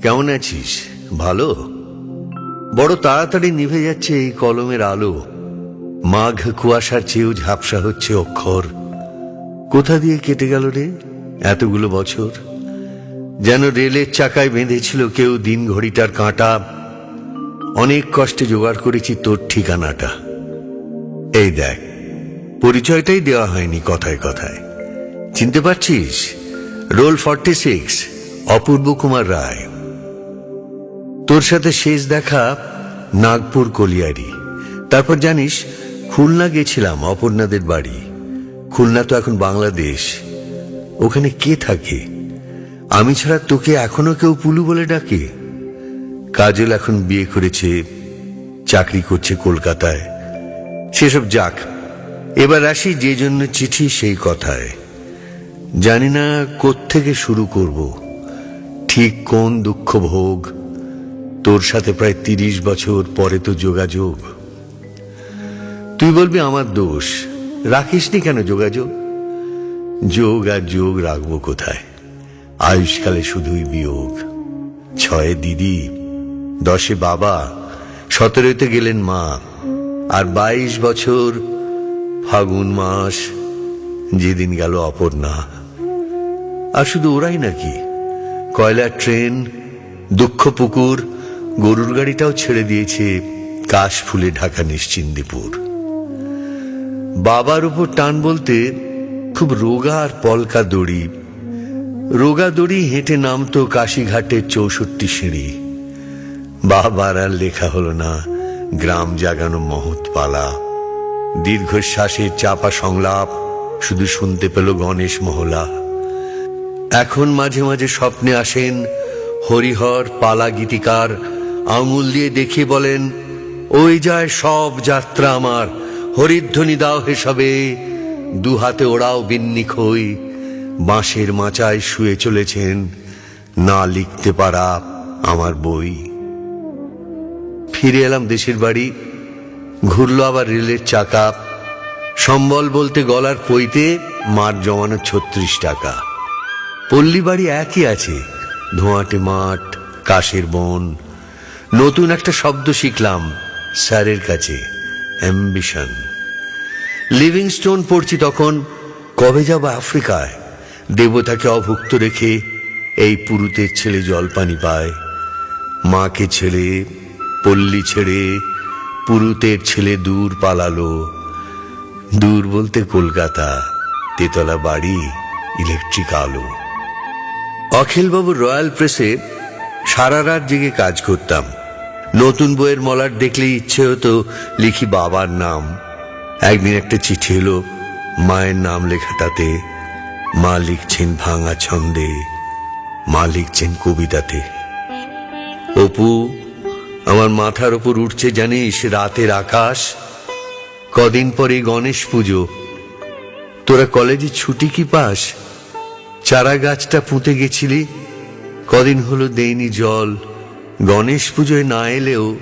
কেমন আছিস? ভালো? বড় তাড়াতাড়ি নিভে যাচ্ছে এই কলমের আলো। মাঘ কুয়াশার চেয়েও ঝাপসা হচ্ছে অক্ষর। কোথা দিয়ে কেটে গেল রে এতগুলো বছর? যেন রেলের চাকায় বেঁধেছিল কেউ দিন ঘড়িটার কাঁটা। অনেক কষ্টে জোগাড় করেছি তোর ঠিকানাটা। এই দেখ, পরিচয়টাই দেওয়া হয়নি কথায় কথায়। চিনতে পারছিস? রোল 46, অপূর্ব কুমার রায়। তোর সাথে শেষ দেখা নাগপুর কলিয়ারি। তারপর জানিস খুলনা গেছিলাম অপর্ণাদের বাড়ি। খুলনা তো এখন বাংলাদেশ। ওখানে কে থাকে? আমি ছাড়া তোকে এখনো কেউ পুলু বলে ডাকে? কাজল এখন বিয়ে করেছে, চাকরি করছে কলকাতায়। সেসব যাক, এবার আসি যে জন্য চিঠি সেই কথায়। জানি না কোত্থেকে শুরু করব, ঠিক কোন দুঃখ ভোগ। তোর সাথে প্রায় 30 বছর পরে তো যোগাযোগ। তুই বলবি আমার দোষ, রাখিসনি কেন যোগাযোগ? যোগ আর যোগ রাখবো কোথায়? আয়ুষ্কালে শুধুই বিয়োগ। 6 দিদি, 10 বাবা, 17তে গেলেন মা, আর 22 বছর ফাগুন মাস যেদিন গেল অপর্ণা। আর শুধু ওরাই নাকি, কয়লার ট্রেন, দুঃখ পুকুর, গরুর গাড়িটাও ছেড়ে দিয়েছে কাশ ফুলে ঢাকা নিশ্চিন্দিপুর। বাবার উপর টান বলতে খুব রোগা আর পলকা দড়ি। রোগা দড়ি হেঁটে নামতো কাশীঘাটের 64 সিঁড়ি। বাবার আর লেখা হলো না গ্রাম জাগানো মহৎ পালা। দীর্ঘশ্বাসের চাপা সংলাপ শুধু শুনতে পেল গণেশ মহলা। এখন মাঝে মাঝে স্বপ্নে আসেন হরিহর পালা গীতিকার, আঙুল দিয়ে দেখিয়ে বলেন, ওই যায় সব যাত্রা আমার, হরিধ্বনি দাও হে সবে, দুহাতে ওড়াও বিন্নি খই। বাঁশের মাচায় শুয়ে চলেছেন না লিখতে পারা আমার বই। ফিরে এলাম দেশের বাড়ি, ঘুরলো আবার রেলের চাকা। সম্বল বলতে গলার পইতে মার জমানো 36 টাকা। পল্লী বাড়ি একই আছে, ধোঁয়াটে মাঠ, কাশের বন। নতুন একটা শব্দ শিখলাম স্যারের কাছে, অ্যাম্বিশন। লিভিংস্টোন পড়ছি তখন, কবে যাব আফ্রিকায়? দেবতাকে অভুক্ত রেখে এই পুরুতের ছেলে জলপানি পায়। মাকে ছেড়ে, পল্লী ছেড়ে, পুরুতের ছেলে দূর পালালো। দূর বলতে কলকাতা, তেতলা বাড়ি, ইলেকট্রিক আলো। অখিলবাবুর রয়্যাল প্রেসে সারা রাত জেগে কাজ করতাম। নতুন বইয়ের মলাট দেখলে ইচ্ছে হতো লিখি বাবার নাম। একদিন একটা চিঠি এলো, মায়ের নাম লেখা তাতে। মা লিখছেন ভাঙা ছন্দে, মা লিখছেন কবিতাতে। অপু, আমার মাথার ওপর উঠছে জানিস রাতের আকাশ। কদিন পরে গণেশ পুজো, তোরা কলেজে ছুটি কি পাস? চারা গাছটা পুঁতে গেছিলি, কদিন হলো দেইনি জল। গণেশ পুজোয় না এলেও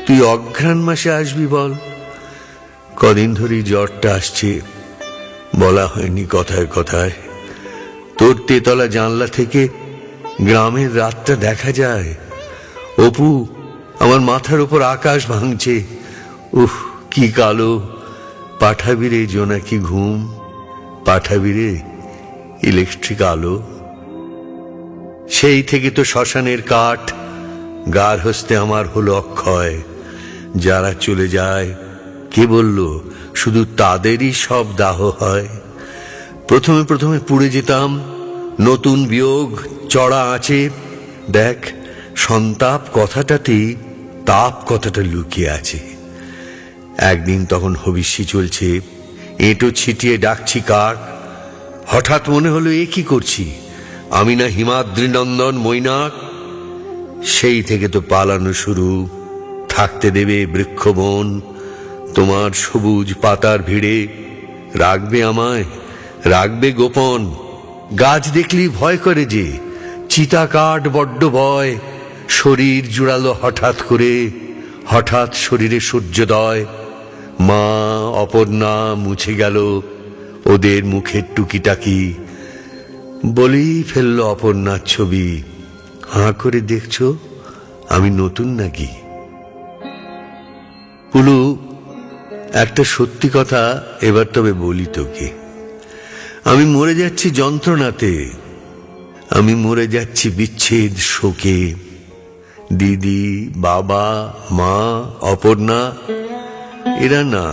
তুই অঘ্রাণ মাসে আসবি বল। কদিন ধরেই জ্বরটা আসছে, বলা হয়নি কথায় কথায়। তোর তেতলা জানলা থেকে গ্রামের রাতটা দেখা যায়। অপু, আমার মাথার উপর আকাশ ভাঙছে। উহ, কি কালো। পাঠাবি রে জোনাকি ঘুম, পাঠাবি রে ইলেকট্রিক আলো। সেই থেকে তো শ্মশানের কাঠ, গার হস্তে আমার হলো অক্ষয়। যারা চলে যায়, কে বলল শুধু তাদেরই সব দাহ হয়? প্রথমে প্রথমে পুড়ে যেতাম, নতুন বিয়োগ চড়া আছে। দেখ, সন্তাপ কথাটাতেই তাপ কথাটা লুকিয়ে আছে। একদিন তখন হবিষ্যি চলছে, এঁটো ছিটিয়ে ডাকছি কাক। হঠাৎ মনে হলো এ কি করছি, আমি না হিমাদ্রি নন্দন মৈনাক? সেই থেকে তো পালানো শুরু। থাকতে দেবে বৃক্ষবন তোমার সবুজ পাতার ভিড়ে? রাখবে আমায়, রাখবে গোপন? গাছ দেখলি ভয় করে যে, চিতা কাঠ বড্ড ভয়। শরীর জুড়ালো হঠাৎ করে, হঠাৎ শরীরে সূর্যোদয়। মা, অপর্ণা মুছে গেল ওদের মুখের টুকিটাকি। বলেই ফেললো অপর্ণার ছবি, হাঁ করে দেখছো আমি নতুন নাকি? পুলু, একটা সত্যি কথা এবার তবে বলি তোকে। আমি মরে যাচ্ছি যন্ত্রণাতে, আমি মরে যাচ্ছি বিচ্ছেদ শোকে। দিদি, বাবা, মা, অপর্ণা, এরা না।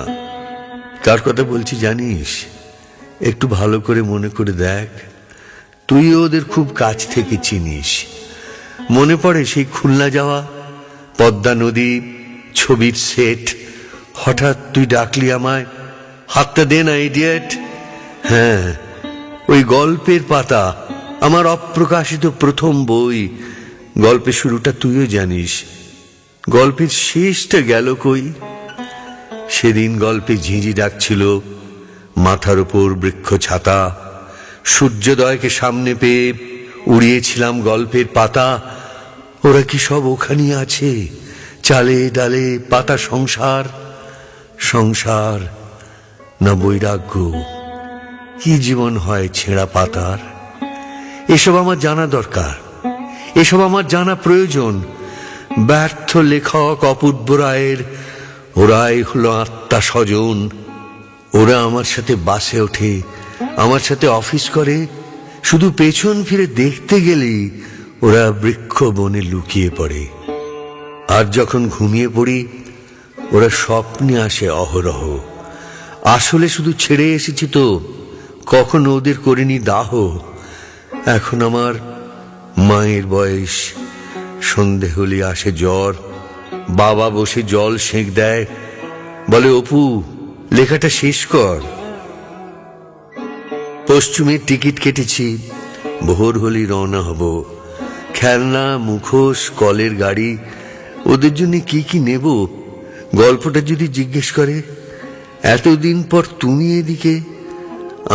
কার কথা বলছি জানিস? একটু ভালো করে মনে করে দেখ, তুই ওদের খুব কাছ থেকে চিনিস। মনে পড়ে সেই খুলনা যাওয়া, পদ্মা নদী, ছবির সেট। হঠাৎ তুই ডাকলি আমায়, হাতটা দে না ইডিয়েট। হ্যাঁ, ওই গল্পের পাতা, আমার অপ্রকাশিত প্রথম বই। গল্পের শুরুটা তুইও জানিস, গল্পের শেষটা গেল কই? সেদিন গল্পে ঝিঁঝি ডাকছিল, মাথার উপর বৃক্ষ ছাতা। সূর্যোদয়কে সামনে পেয়ে উড়িয়েছিলাম গল্পের পাতা। ওরা কি সব ওখানেই আছে? চালে ডালে পাতা সংসার, সংসার না বৈরাগ্য? কি জীবন হয় ছেঁড়া পাতার? এসব আমার জানা দরকার, এসব আমার জানা প্রয়োজন। ব্যর্থ লেখক অপূর্ব রায়ের ওরাই হলো আত্মা স্বজন। ওরা আমার সাথে বাসে ওঠে, আমার সাথে অফিস করে, শুধু পেছন ফিরে দেখতে গেলেই ওরা বৃক্ষ বনে লুকিয়ে পড়ে। আর যখন ঘুমিয়ে পড়ি, ওরা স্বপ্নে আসে অহরহ। আসলে শুধু ছেড়ে এসেছি তো, কখনো ওদের করিনি দাহ। এখন আমার মায়ের বয়স, সন্ধে হলে আসে জ্বর। বাবা বসে জল সেঁক দেয়, বলে অপু লেখাটা শেষ কর। পশ্চিমের টিকিট কেটেছি, ভোর হলে রওনা হব। খেলনা, মুখোশ, কলের গাড়ি, ওদের জন্য কি কি নেব? গল্পটা যদি জিজ্ঞেস করে, এতদিন পর তুমি এদিকে,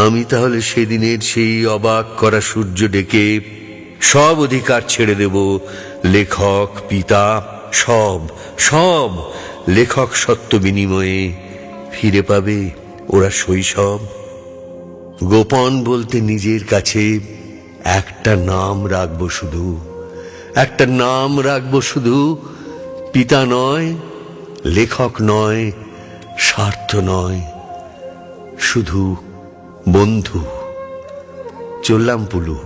আমি তাহলে সেদিনের সেই অবাক করা সূর্য ডেকে সব অধিকার ছেড়ে দেব। লেখক, পিতা, সব সব লেখক সত্য বিনিময়ে ফিরে পাবে ওরা শৈশব। গোপন বলতে নিজের কাছে একটা নাম রাখবো শুধু, একটা নাম রাখবো শুধু। পিতা নয়, লেখক নয়, স্বার্থ নয়, শুধু বন্ধু। চললাম পুলু,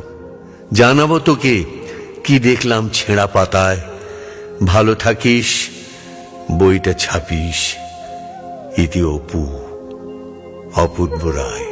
জানাবো তোকে কি দেখলাম ছেঁড়া পাতায়। ভালো থাকিস, বইটা ছাপিস। ইতি অপু, অপূর্ব রায়।